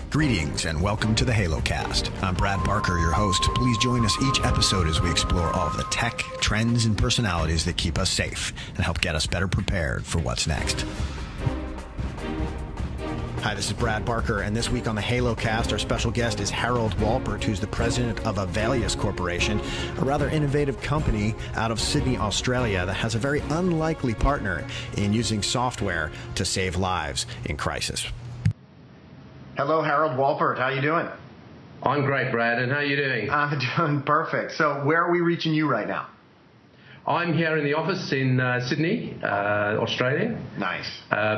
Greetings and welcome to the HALOCAST. I'm Brad Barker, your host. Please join us each episode as we explore all of the tech, trends, and personalities that keep us safe and help get us better prepared for what's next. Hi, this is Brad Barker, and this week on the HALOCAST, our special guest is Harold Wolport, who's the president of Avelius Corporation, a rather innovative company out of Sydney, Australia, that has a very unlikely partner in using software to save lives in crisis. Hello, Harold Wolport. How you doing? I'm great, Brad, and how are you doing? I'm doing perfect. So where are we reaching you right now? I'm here in the office in Sydney, Australia. Nice.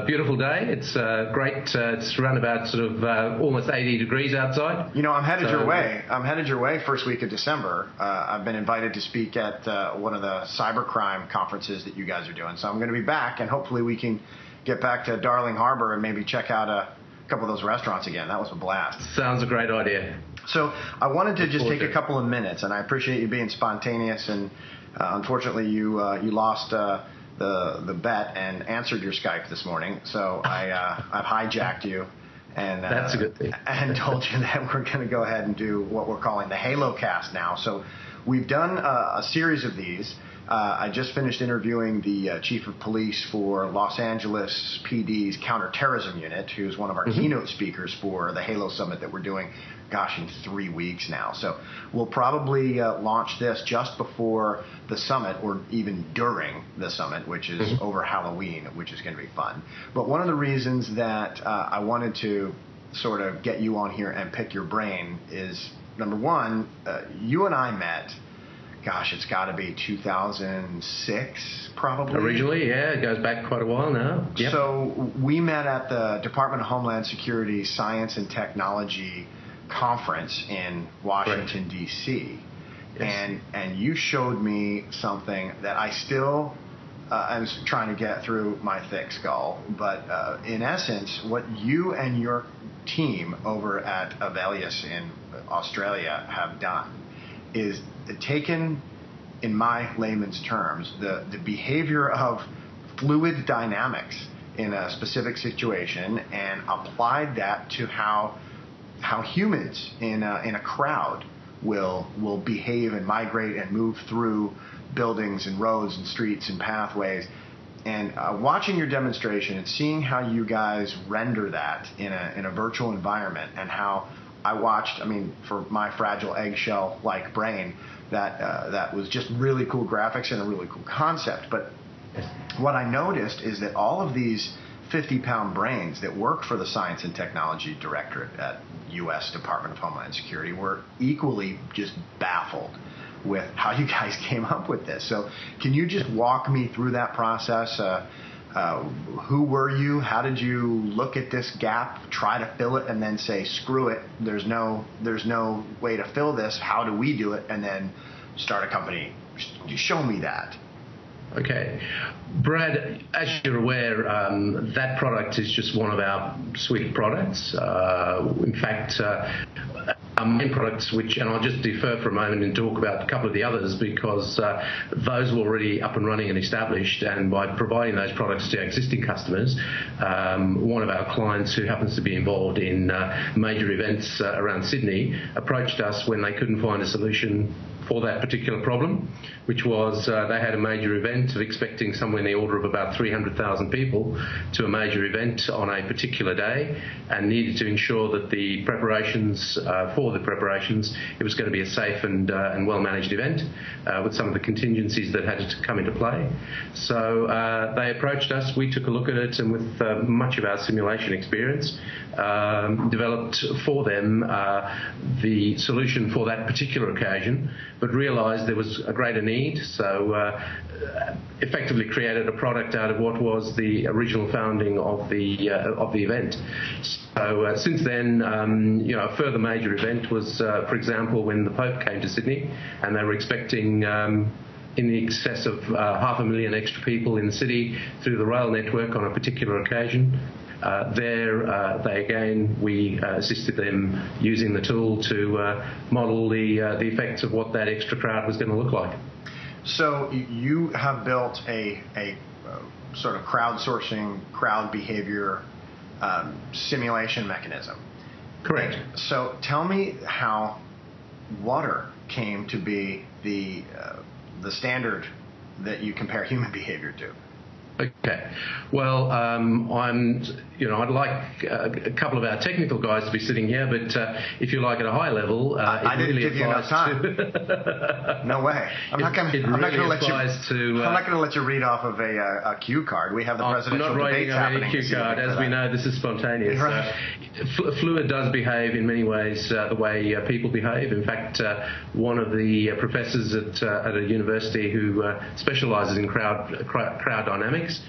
Beautiful day. It's great. It's around about sort of almost 80 degrees outside. You know, I'm headed your way. I'm headed your way first week of December. I've been invited to speak at one of the cybercrime conferences that you guys are doing. So I'm going to be back, and hopefully we can get back to Darling Harbour and maybe check out a couple of those restaurants again. That was a blast. Sounds a great idea. So I wanted to just take a couple of minutes, and I appreciate you being spontaneous. And unfortunately, you lost the bet and answered your Skype this morning. So I've hijacked you, and that's a good thing. And told you that we're going to go ahead and do what we're calling the HALOCAST now. So we've done a series of these. I just finished interviewing the chief of police for Los Angeles PD's counterterrorism unit, who's one of our keynote speakers for the Halo Summit that we're doing, gosh, in 3 weeks now. So we'll probably launch this just before the summit or even during the summit, which is over Halloween, which is going to be fun. But one of the reasons that I wanted to sort of get you on here and pick your brain is, number one, you and I met. Gosh, it's got to be 2006, probably. Originally, yeah, it goes back quite a while now. Yep. So we met at the Department of Homeland Security Science and Technology Conference in Washington, D.C. Yes. And you showed me something that I still am trying to get through my thick skull. But in essence, what you and your team over at Avelius in Australia have done is taken, in my layman's terms, the behavior of fluid dynamics in a specific situation and applied that to how humans in a crowd will behave and migrate and move through buildings and roads and streets and pathways. And watching your demonstration and seeing how you guys render that in a virtual environment, and how I watched, I mean, for my fragile eggshell-like brain, that was just really cool graphics and a really cool concept. But what I noticed is that all of these 50-pound brains that work for the Science and Technology Directorate at U.S. Department of Homeland Security were equally just baffled with how you guys came up with this. So can you just walk me through that process? Who were you? How did you look at this gap, try to fill it, and then say, screw it, there's no way to fill this, how do we do it, and then start a company? Show me that. Okay. Brad, as you're aware, that product is just one of our suite of products. In fact, our main products, and I'll just defer for a moment and talk about a couple of the others, because those were already up and running and established, and by providing those products to our existing customers, one of our clients who happens to be involved in major events around Sydney approached us when they couldn't find a solution for that particular problem, which was they had a major event of expecting somewhere in the order of about 300,000 people to a major event on a particular day, and needed to ensure that the preparations, it was going to be a safe and well-managed event with some of the contingencies that had to come into play. So they approached us, we took a look at it, and with much of our simulation experience, developed for them the solution for that particular occasion, but realised there was a greater need, so effectively created a product out of what was the original founding of the event. So since then, a further major event was, for example, when the Pope came to Sydney, and they were expecting in the excess of 500,000 extra people in the city through the rail network on a particular occasion. We assisted them using the tool to model the effects of what that extra crowd was going to look like. So you have built a sort of crowdsourcing, crowd behavior simulation mechanism. Correct. So tell me how water came to be the standard that you compare human behavior to. Okay. Well, I'd like a couple of our technical guys to be sitting here, but if you like at a high level, I didn't really give you enough time. No way. I'm not going to let you read off of a cue card. We have the presidential debates happening. I'm not writing on any cue card. As we know, this is spontaneous. Right. Fluid does behave in many ways the way people behave. In fact, one of the professors at a university who specialises in crowd dynamics,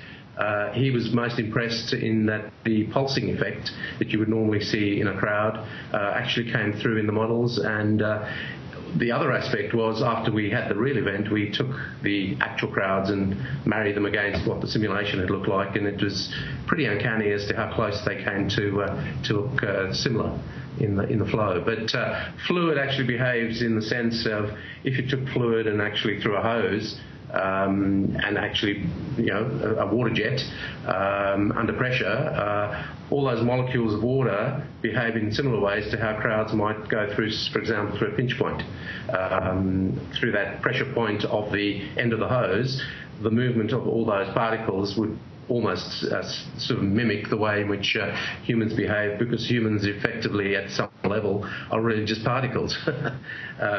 he was most impressed in that the pulsing effect that you would normally see in a crowd actually came through in the models. And the other aspect was, after we had the real event, we took the actual crowds and married them against what the simulation had looked like, and it was pretty uncanny as to how close they came to look similar in the flow. But fluid actually behaves in the sense of, if you took fluid and actually threw a hose, and actually, a water jet under pressure, all those molecules of water behave in similar ways to how crowds might go through, for example, through a pinch point. Through that pressure point of the end of the hose, the movement of all those particles would almost sort of mimic the way in which humans behave, because humans effectively at some level are really just particles.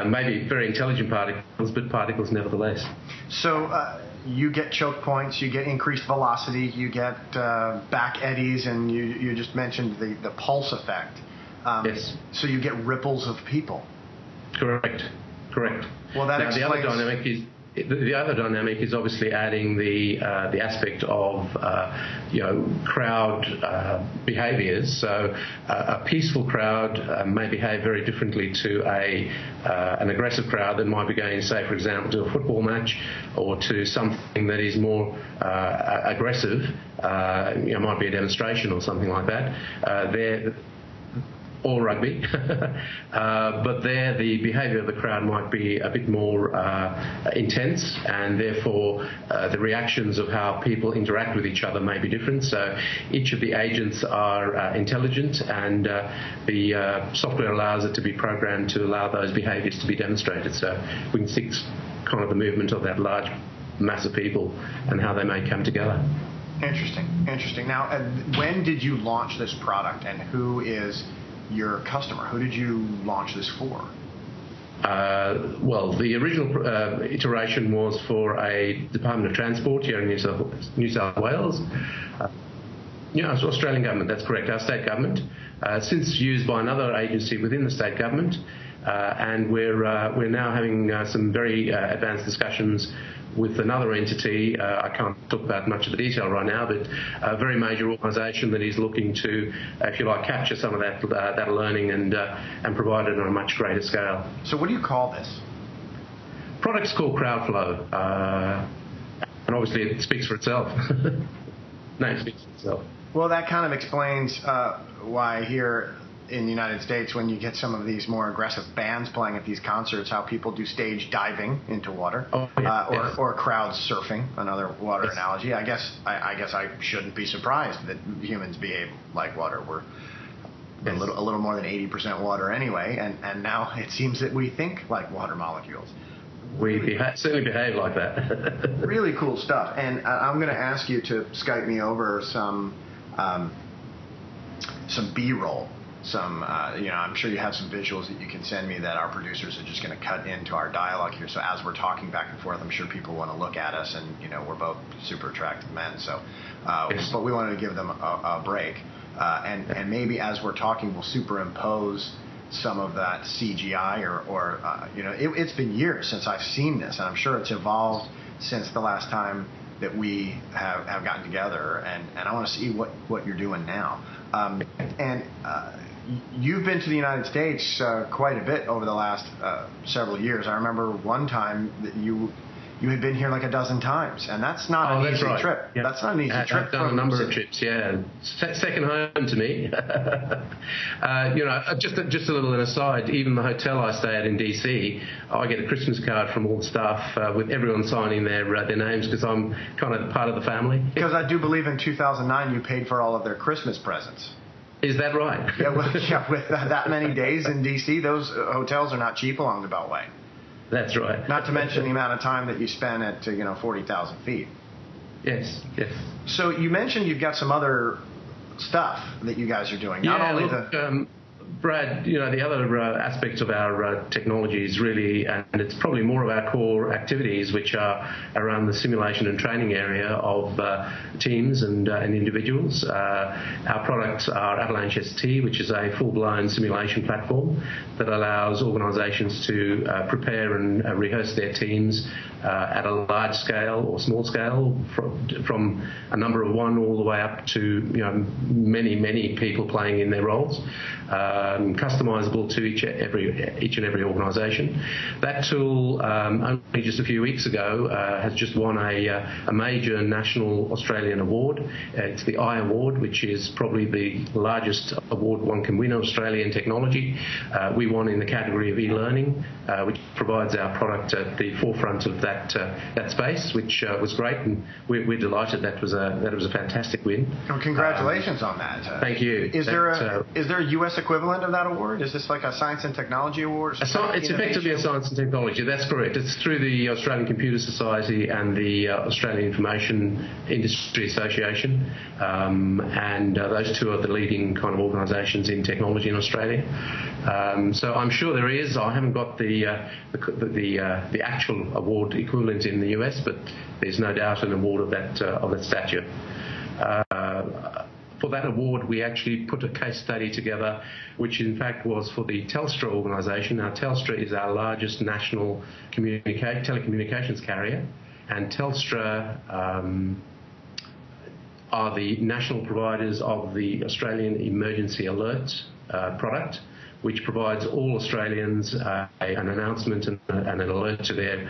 Maybe very intelligent particles, but particles nevertheless. So you get choke points, you get increased velocity, you get back eddies, and you just mentioned the pulse effect. Yes. So you get ripples of people. Correct. Well, that explains... The other dynamic is obviously adding the aspect of crowd behaviours. So a peaceful crowd may behave very differently to an aggressive crowd that might be going, say, for example, to a football match or to something that is more aggressive. Might be a demonstration or something like that. Or rugby, but there the behaviour of the crowd might be a bit more intense, and therefore the reactions of how people interact with each other may be different. So each of the agents are intelligent, and the software allows it to be programmed to allow those behaviours to be demonstrated. So we can see kind of the movement of that large mass of people and how they may come together. Interesting. Now, when did you launch this product, and who is your customer? Who did you launch this for? Well, the original iteration was for a Department of Transport here in New South Wales. It's Australian government, that's correct, our state government. Since used by another agency within the state government, and we're now having some very advanced discussions with another entity. I can't talk about much of the detail right now, but a very major organisation that is looking to, if you like, capture some of that learning and provide it on a much greater scale. So what do you call this? Product's called Crowdflow, and obviously it speaks for itself. Name speaks for itself. Well, that kind of explains why here in the United States, when you get some of these more aggressive bands playing at these concerts, how people do stage diving into water, or crowd surfing, another water analogy. I guess I shouldn't be surprised that humans behave like water. We're a little more than 80% water anyway, and now it seems that we think like water molecules. We certainly behave like that. Really cool stuff. And I'm going to ask you to Skype me over some B-roll. I'm sure you have some visuals that you can send me that our producers are just going to cut into our dialogue here. So as we're talking back and forth, I'm sure people want to look at us, and we're both super attractive men. So, but we wanted to give them a break, and maybe as we're talking, we'll superimpose some of that CGI, or it's been years since I've seen this, and I'm sure it's evolved since the last time that we have gotten together, and I want to see what you're doing now. You've been to the United States quite a bit over the last several years. I remember one time that you had been here like a dozen times, and that's not an easy trip. Yeah. That's not an easy trip. I've done a number of trips, yeah. Second home to me. Just a little aside, even the hotel I stay at in DC, I get a Christmas card from all the staff with everyone signing their names, because I'm kind of part of the family. Because I do believe in 2009 you paid for all of their Christmas presents. Is that right? Yeah, with that many days in D.C., those hotels are not cheap along the Beltway. That's right. Not to mention the amount of time that you spend at 40,000 feet. Yes, yes. So you mentioned you've got some other stuff that you guys are doing. Not only Brad, the other aspect of our technology is really, and it's probably more of our core activities, which are around the simulation and training area of teams and individuals. Our products are Avalanche ST, which is a full-blown simulation platform that allows organisations to prepare and rehearse their teams at a large scale or small scale, from a number of one all the way up to many people playing in their roles. Customizable to each and every organisation. That tool, only just a few weeks ago, has just won a major national Australian award. It's the I Award, which is probably the largest award one can win in Australian technology. We won in the category of e-learning, which provides our product at the forefront of that space, which was great, and we're delighted. That was a fantastic win. Well, congratulations on that. Thank you. Is there a U.S. equivalent of that award? Is this like a science and technology award? It's effectively a science and technology. That's correct. It's through the Australian Computer Society and the Australian Information Industry Association, and those two are the leading kind of organisations in technology in Australia. So I'm sure there is. I haven't got the actual award equivalent in the US, but there's no doubt an award of that stature. For that award, we actually put a case study together, which in fact was for the Telstra organisation. Now, Telstra is our largest national telecommunications carrier, and Telstra are the national providers of the Australian Emergency Alert product, which provides all Australians an announcement and an alert to their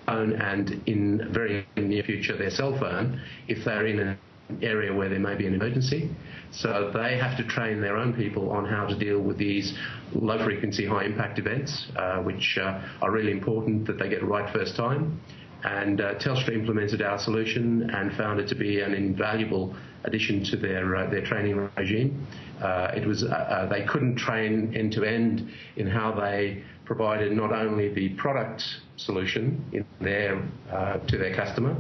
phone, and in very near future their cell phone, if they're in an area where there may be an emergency. So they have to train their own people on how to deal with these low frequency, high impact events, which are really important that they get right first time. And Telstra implemented our solution and found it to be an invaluable addition to their training regime. They couldn't train end to end in how they provided not only the product solution to their customer,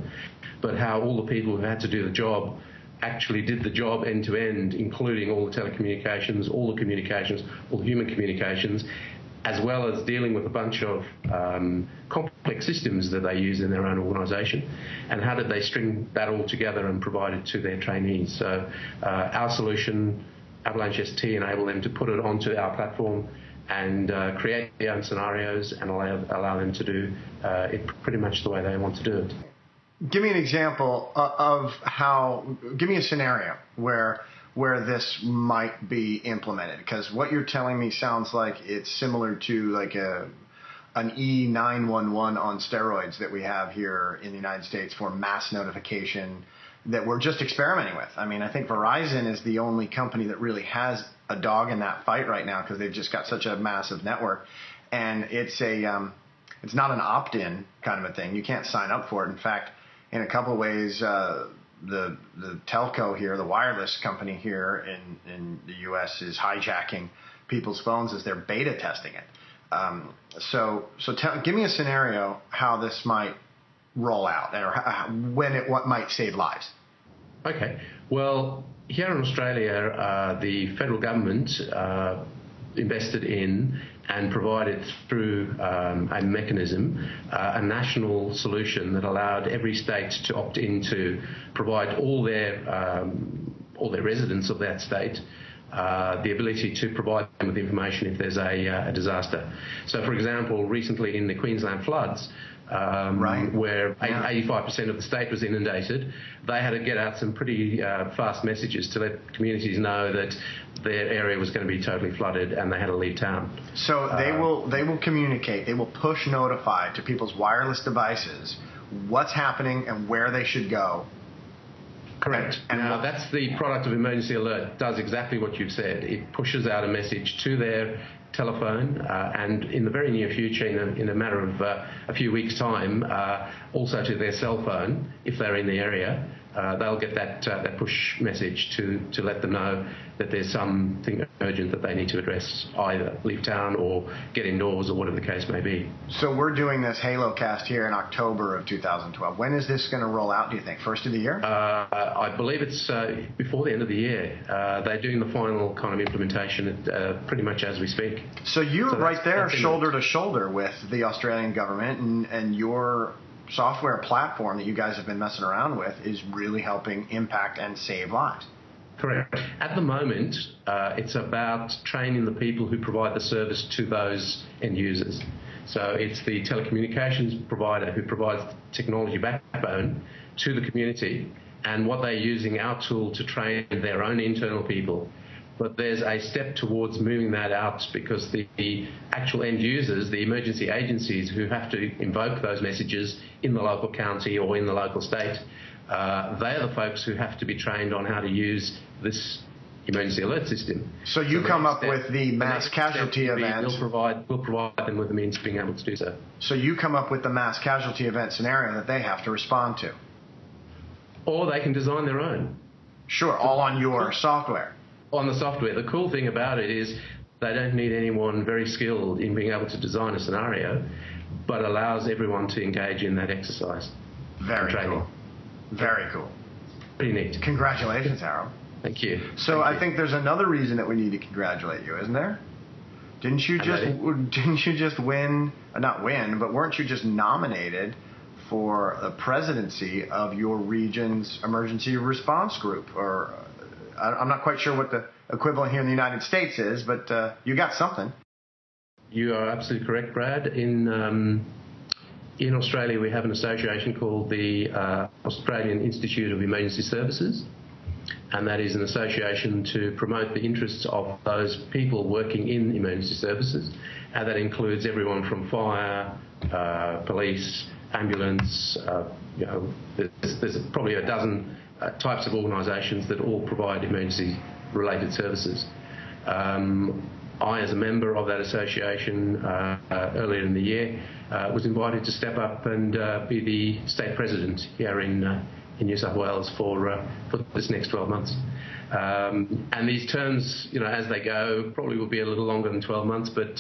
but how all the people who had to do the job actually did the job end to end, including all the telecommunications, all the communications, all the human communications, as well as dealing with a bunch of complex systems that they use in their own organisation, and how did they string that all together and provide it to their trainees. So our solution, Avalanche ST, enabled them to put it onto our platform and create their own scenarios and allow them to do it pretty much the way they want to do it. Give me an example of give me a scenario where this might be implemented, because what you're telling me sounds like it's similar to like an E911 on steroids that we have here in the United States for mass notification that we're just experimenting with. I mean, I think Verizon is the only company that really has a dog in that fight right now, because they've just got such a massive network, and it's not an opt-in kind of a thing. You can't sign up for it. In fact, in a couple of ways, the telco here, the wireless company here in the U.S. is hijacking people's phones as they're beta testing it. Give me a scenario how this might roll out, or what might save lives. Okay. Well, here in Australia, the federal government invested in and provided through a mechanism, a national solution that allowed every state to opt in to provide all their residents of that state the ability to provide them with information if there's a disaster. So, for example, recently in the Queensland floods, where 85% of the state was inundated, they had to get out some pretty fast messages to let communities know that their area was going to be totally flooded and they had to leave town. So they will communicate, they will push notify to people's wireless devices what's happening and where they should go. Correct. Now, that's the product of Emergency Alert. It does exactly what you've said. It pushes out a message to their telephone, and in the very near future, in a matter of a few weeks' time, also to their cell phone if they're in the area, they'll get that push message to let them know that there's something urgent that they need to address, either leave town or get indoors or whatever the case may be. So we're doing this HALOCAST here in October of 2012. When is this going to roll out, do you think? First of the year? I believe it's before the end of the year. They're doing the final kind of implementation pretty much as we speak. So you're right there shoulder to shoulder with the Australian government, and your software platform that you guys have been messing around with is really helping impact and save lives. Correct. At the moment, it's about training the people who provide the service to those end users. So it's the telecommunications provider who provides the technology backbone to the community, and what they're using our tool to train their own internal people. But there's a step towards moving that out, because the actual end users, the emergency agencies who have to invoke those messages in the local county or in the local state, they're the folks who have to be trained on how to use this emergency alert system. So you come up with the mass casualty event. We'll provide them with the means of being able to do so. So you come up with the mass casualty event scenario that they have to respond to. Or they can design their own. Sure, all on your software. On the software. The cool thing about it is they don't need anyone very skilled in being able to design a scenario, but allows everyone to engage in that exercise. Very cool. Very cool. Pretty neat. Congratulations, Harold. Thank you. So I think there's another reason that we need to congratulate you, isn't there? Didn't you just win, not win, but weren't you just nominated for the presidency of your region's emergency response group? Or I'm not quite sure what the equivalent here in the United States is, but you got something. You are absolutely correct, Brad. In Australia, we have an association called the Australian Institute of Emergency Services, and that is an association to promote the interests of those people working in emergency services, and that includes everyone from fire, police, ambulance. There's probably a dozen types of organisations that all provide emergency-related services. I, as a member of that association, earlier in the year, was invited to step up and be the state president here in New South Wales for this next 12 months. And these terms, as they go, probably will be a little longer than 12 months, but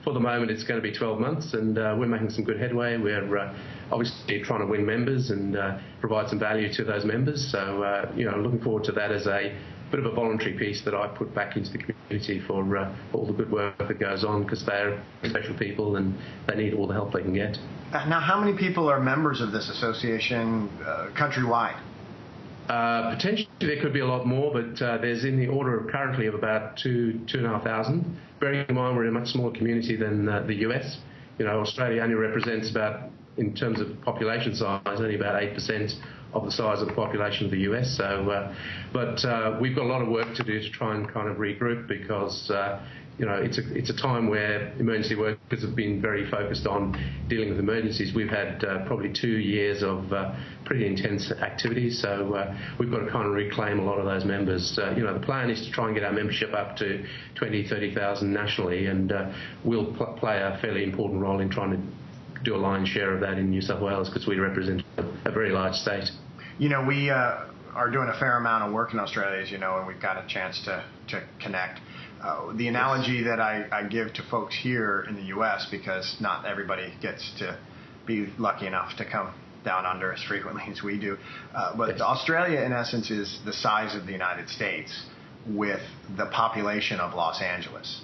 for the moment it's going to be 12 months, and we're making some good headway. We're obviously trying to win members and provide some value to those members. So, I'm looking forward to that as a bit of a voluntary piece that I put back into the community for all the good work that goes on, because they're special people and they need all the help they can get. Now, how many people are members of this association countrywide? Potentially there could be a lot more, but there's in the order of currently of about 2,500. Bearing in mind we're in a much smaller community than the US. Australia only represents about, in terms of population size, only about 8% of the size of the population of the US. So, but we've got a lot of work to do to try and kind of regroup, because it's a time where emergency workers have been very focused on dealing with emergencies. We've had probably 2 years of pretty intense activities, so we've got to kind of reclaim a lot of those members. The plan is to try and get our membership up to 20,000, 30,000 nationally, and we'll play a fairly important role in trying to do a lion's share of that in New South Wales, because we represent a very large state. We are doing a fair amount of work in Australia, as you know, and we've got a chance to connect. The analogy that I give to folks here in the U.S., because not everybody gets to be lucky enough to come down under as frequently as we do, but Australia, in essence, is the size of the United States with the population of Los Angeles.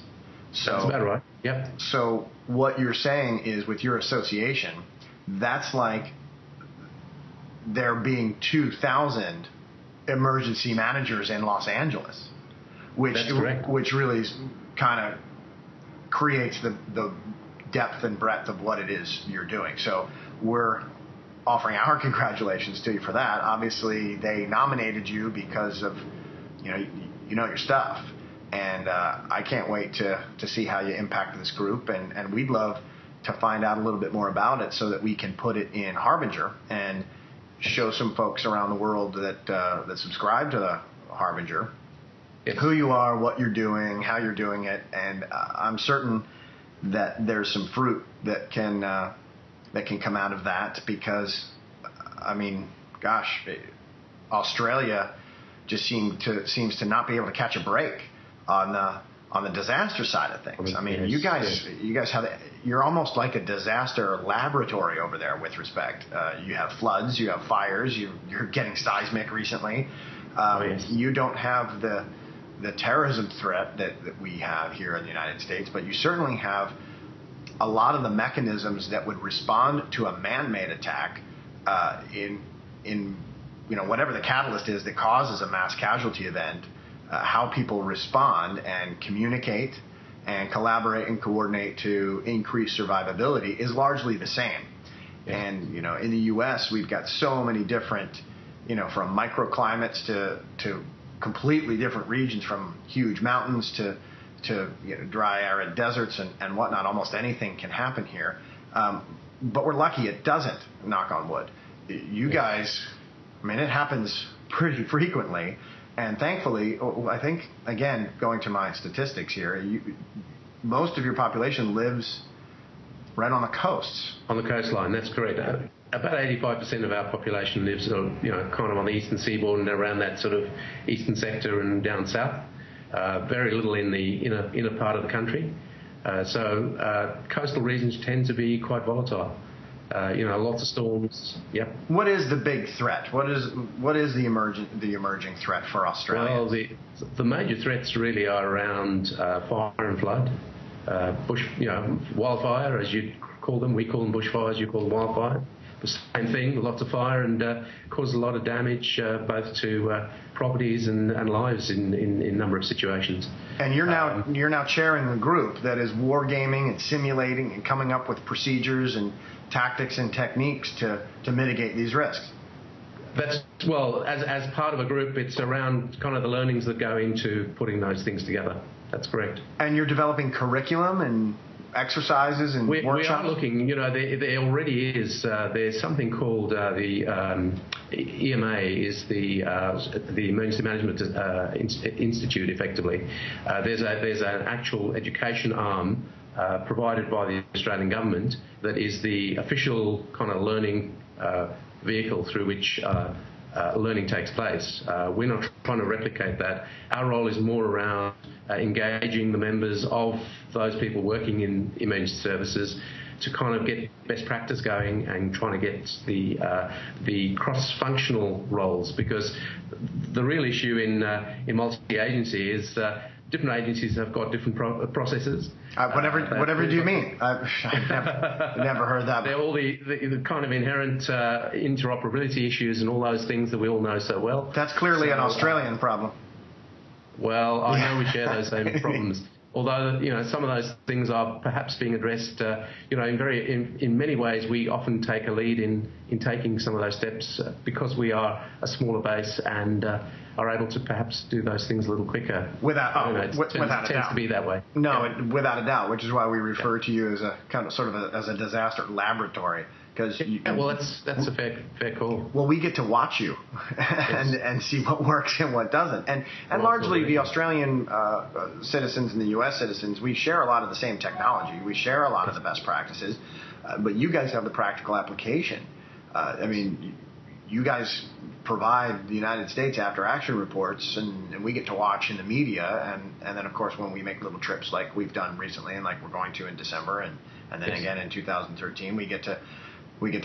So, that's about right. Yep. So what you're saying is, with your association, that's like there being 2,000 emergency managers in Los Angeles, which really kind of creates the depth and breadth of what it is you're doing. So we're offering our congratulations to you for that. Obviously, they nominated you because of you know your stuff. And I can't wait to see how you impact this group. And we'd love to find out a little bit more about it, so that we can put it in Harbinger and show some folks around the world that subscribe to the Harbinger who you are, what you're doing, how you're doing it. And I'm certain that there's some fruit that can come out of that, because, I mean, gosh, Australia just seems to not be able to catch a break on the disaster side of things. I mean, you guys you're almost like a disaster laboratory over there with respect. You have floods, you have fires, you're getting seismic recently. You don't have the terrorism threat that we have here in the United States, but you certainly have a lot of the mechanisms that would respond to a man-made attack in whatever the catalyst is that causes a mass casualty event. How people respond and communicate and collaborate and coordinate to increase survivability is largely the same. Yeah. And in the U.S. we've got so many different, from microclimates to completely different regions, from huge mountains to dry arid deserts and whatnot. Almost anything can happen here, but we're lucky it doesn't. Knock on wood. You guys, I mean, it happens pretty frequently. And thankfully, I think, again, going to my statistics here, most of your population lives right on the coasts. On the coastline, that's correct. About 85% of our population lives, kind of on the eastern seaboard and around that sort of eastern sector and down south. Very little in the inner part of the country. So coastal regions tend to be quite volatile. Lots of storms. Yep. What is the big threat? What is the emerging threat for Australia? Well, the major threats really are around fire and flood, bush, wildfire, as you call them. We call them bushfires. You call them wildfire. The same thing. Lots of fire and cause a lot of damage both to properties and lives in a number of situations. And you're now chairing a group that is wargaming and simulating and coming up with procedures and tactics and techniques to mitigate these risks. As part of a group, it's around kind of the learnings that go into putting those things together. That's correct. And you're developing curriculum and exercises and workshops? We are looking, there already is, there's something called the EMA, is the Emergency Management Institute, effectively. There's an actual education arm provided by the Australian government that is the official kind of learning vehicle through which learning takes place. We're not trying to replicate that. Our role is more around engaging the members of those people working in emergency services to kind of get best practice going and trying to get the cross-functional roles, because the real issue in multi-agency is different agencies have got different processes. Whatever do you mean? I've never heard that. They're all the kind of inherent interoperability issues and all those things that we all know so well. That's clearly an Australian problem. Well, I know we share those same problems. Although some of those things are perhaps being addressed, in many ways we often take a lead in taking some of those steps because we are a smaller base and are able to perhaps do those things a little quicker. Without a doubt. Tends to be that way. No, without a doubt, which is why we refer to you as a kind of as a disaster laboratory. That's a fair call. Well, we get to watch you and see what works and what doesn't. And largely the Australian citizens and the U.S. citizens, we share a lot of the same technology. We share a lot of the best practices, but you guys have the practical application. You guys provide the United States after action reports, and we get to watch in the media, and then of course when we make little trips like we've done recently and like we're going to in December and then again in 2013, we get to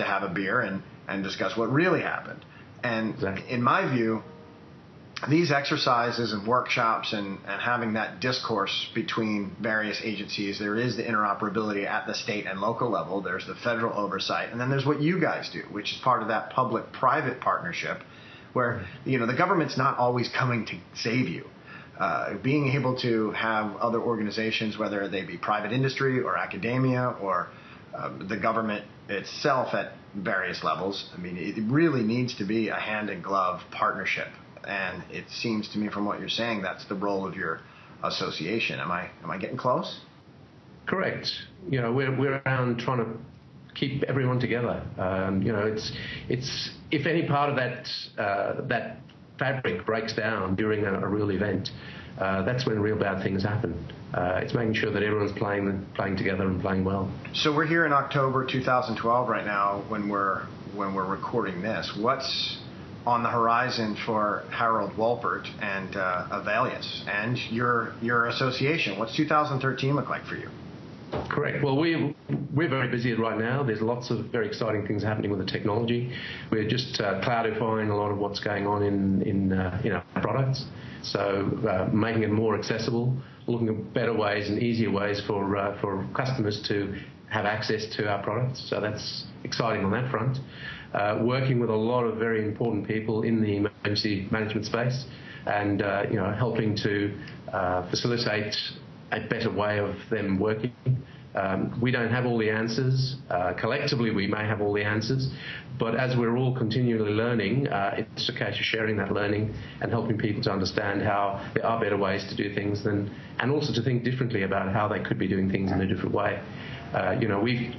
have a beer and discuss what really happened. And exactly. In my view, these exercises and workshops and having that discourse between various agencies, there is the interoperability at the state and local level, there's the federal oversight, and then there's what you guys do, which is part of that public-private partnership where the government's not always coming to save you. Being able to have other organizations, whether they be private industry or academia or the government itself at various levels, it really needs to be a hand-in-glove partnership. And it seems to me from what you're saying, that's the role of your association. Am I getting close? Correct. We're around trying to keep everyone together. It's if any part of that fabric breaks down during a real event, that's when real bad things happen. It's making sure that everyone's playing together and playing well. So we're here in October 2012 right now when we're recording this. What's on the horizon for Harold Wolport and Avelius and your association? What's 2013 look like for you? Correct. Well, we're very busy right now. There's lots of very exciting things happening with the technology. We're just cloudifying a lot of what's going on in our products. So making it more accessible, looking at better ways and easier ways for customers to have access to our products. So that's exciting on that front. Working with a lot of very important people in the emergency management space, and helping to facilitate a better way of them working. We don't have all the answers. Collectively, we may have all the answers, but as we're all continually learning, it's a case of sharing that learning and helping people to understand how there are better ways to do things, and also to think differently about how they could be doing things in a different way.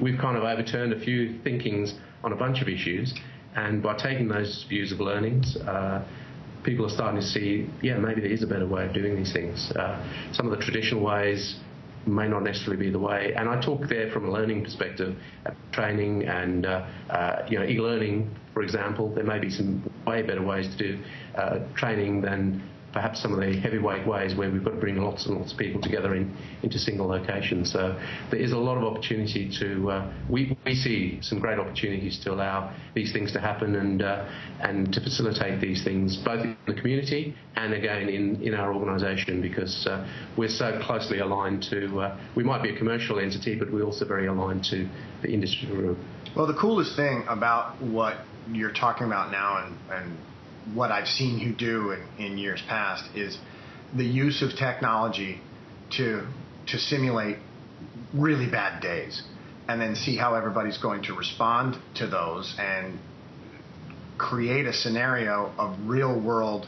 We've kind of overturned a few thinkings on a bunch of issues, and by taking those views of learnings, people are starting to see, maybe there is a better way of doing these things. Some of the traditional ways may not necessarily be the way. And I talk there from a learning perspective, training and e-learning, for example. There may be some way better ways to do training than perhaps some of the heavyweight ways where we've got to bring lots and lots of people together into single locations. So there is a lot of opportunity to, we see some great opportunities to allow these things to happen and to facilitate these things both in the community and again in our organisation, because we're so closely aligned to, we might be a commercial entity, but we're also very aligned to the industry group. Well, the coolest thing about what you're talking about now and what I've seen you do in years past is the use of technology to simulate really bad days and then see how everybody's going to respond to those and create a scenario of real world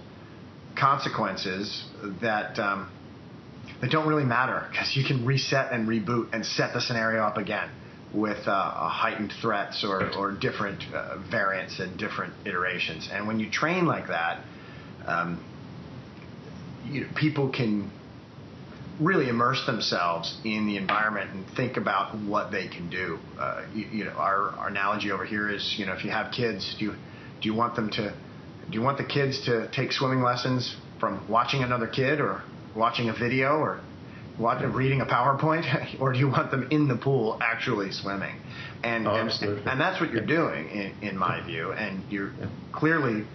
consequences that don't really matter, because you can reset and reboot and set the scenario up again with heightened threats or different variants and different iterations. And when you train like that, people can really immerse themselves in the environment and think about what they can do. Our analogy over here is, if you have kids, do you want the kids to take swimming lessons from watching another kid or watching a video or reading a PowerPoint, or do you want them in the pool actually swimming? And that's what you're doing, in my view. And you're clearly,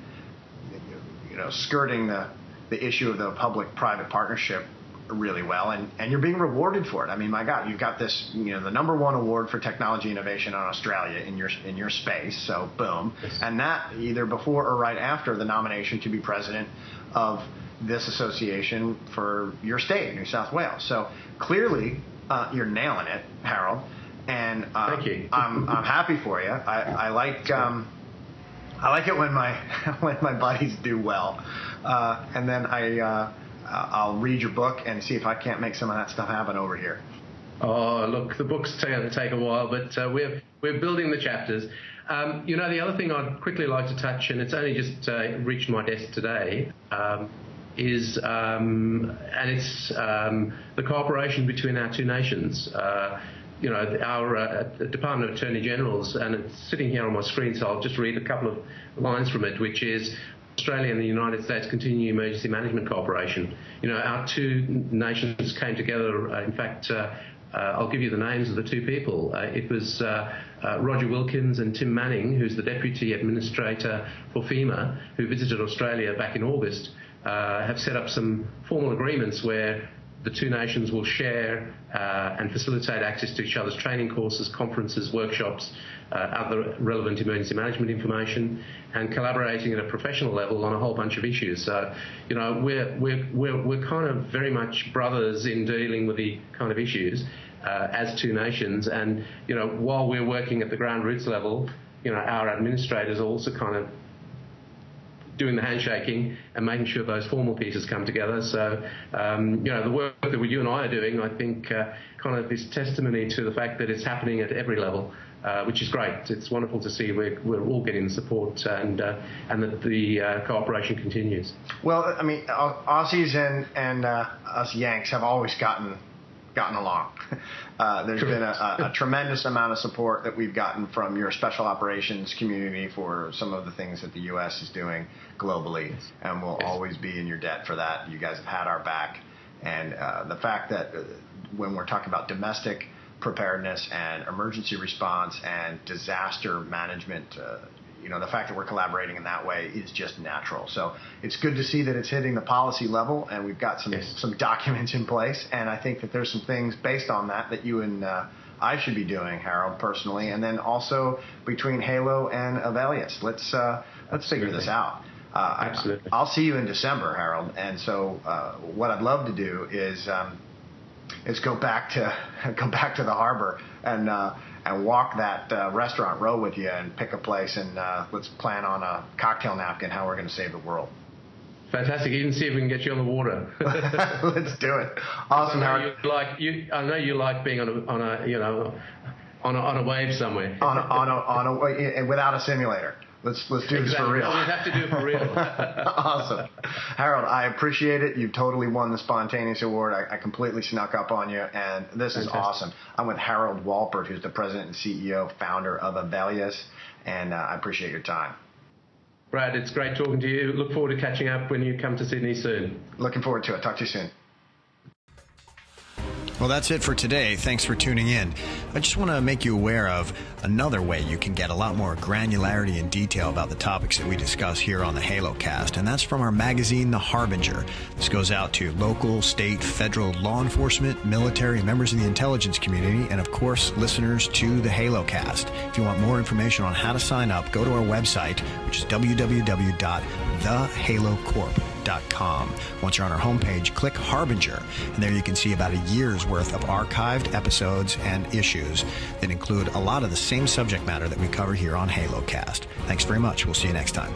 skirting the issue of the public-private partnership really well, and you're being rewarded for it. I mean, my God, you've got this, the #1 award for technology innovation in Australia in your space. So boom, yes. And that either before or right after the nomination to be president of this association for your state, New South Wales. So clearly, you're nailing it, Harold. And thank you. I'm happy for you. I like it when my buddies do well, and then I'll read your book and see if I can't make some of that stuff happen over here. Oh, look, the book's going to take a while, but we're building the chapters. The other thing I'd quickly like to touch, and it's only just reached my desk today, is the cooperation between our two nations. Our Department of Attorney Generals, and it's sitting here on my screen, so I'll just read a couple of lines from it, which is Australia and the United States continue emergency management cooperation. Our two nations came together. In fact, I'll give you the names of the two people. It was Roger Wilkins and Tim Manning, who's the Deputy Administrator for FEMA, who visited Australia back in August, have set up some formal agreements where the two nations will share and facilitate access to each other's training courses, conferences, workshops, other relevant emergency management information, and collaborating at a professional level on a whole bunch of issues. So, we're kind of very much brothers in dealing with the kind of issues as two nations. And while we're working at the ground roots level, our administrators are also kind of doing the handshaking and making sure those formal pieces come together. So, the work that you and I are doing, I think, kind of is testimony to the fact that it's happening at every level, which is great. It's wonderful to see we're all getting the support and that the cooperation continues. Well, I mean, Aussies and us Yanks have always gotten gotten along. There's been a tremendous amount of support that we've gotten from your special operations community for some of the things that the U.S. is doing globally, and we'll always be in your debt for that. You guys have had our back, and the fact that when we're talking about domestic preparedness and emergency response and disaster management, the fact that we're collaborating in that way is just natural. So it's good to see that it's hitting the policy level, and we've got some documents in place. And I think that there's some things based on that you and I should be doing, Harold, personally, and then also between Halo and Avelius. Let's figure this out. Absolutely. I'll see you in December, Harold. And so what I'd love to do is go back to the harbor and walk that restaurant row with you and pick a place, and let's plan on a cocktail napkin how we're going to save the world. Fantastic. Even see if we can get you on the water. Let's do it. Awesome. I know you like being on a wave somewhere. on a without a simulator. Let's do this for real. We have to do it for real. Awesome. Harold, I appreciate it. You totally won the Spontaneous Award. I completely snuck up on you, and this is awesome. I'm with Harold Wolport, who's the president and CEO, founder of Avelius, and I appreciate your time. Brad, it's great talking to you. Look forward to catching up when you come to Sydney soon. Looking forward to it. Talk to you soon. Well, that's it for today. Thanks for tuning in. I just want to make you aware of another way you can get a lot more granularity and detail about the topics that we discuss here on the HALOCAST, and that's from our magazine, The Harbinger. This goes out to local, state, federal law enforcement, military, members of the intelligence community, and of course, listeners to the HALOCAST. If you want more information on how to sign up, go to our website, which is www.thehalocorp.com. Once you're on our homepage, click Harbinger, and there you can see about a year's worth of archived episodes and issues that include a lot of the same subject matter that we cover here on HALOCAST. Thanks very much. We'll see you next time.